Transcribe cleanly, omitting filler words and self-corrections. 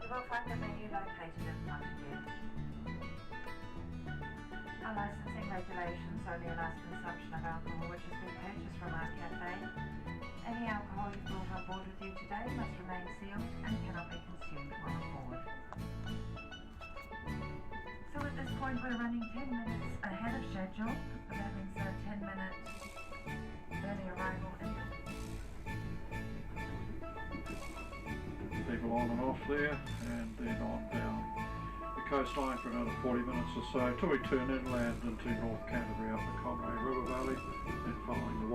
You will find the menu located in front of you. Our licensing regulations only allow consumption of alcohol which has been purchased from our cafe. Any alcohol you brought on board with you today must remain sealed and cannot be consumed while on board. So at this point we're running 10 minutes ahead of schedule. That means 10 minutes early arrival in. People on and off there, and then on down the coastline for another 40 minutes or so till we turn inland into North Canterbury up the Conway River Valley, then following the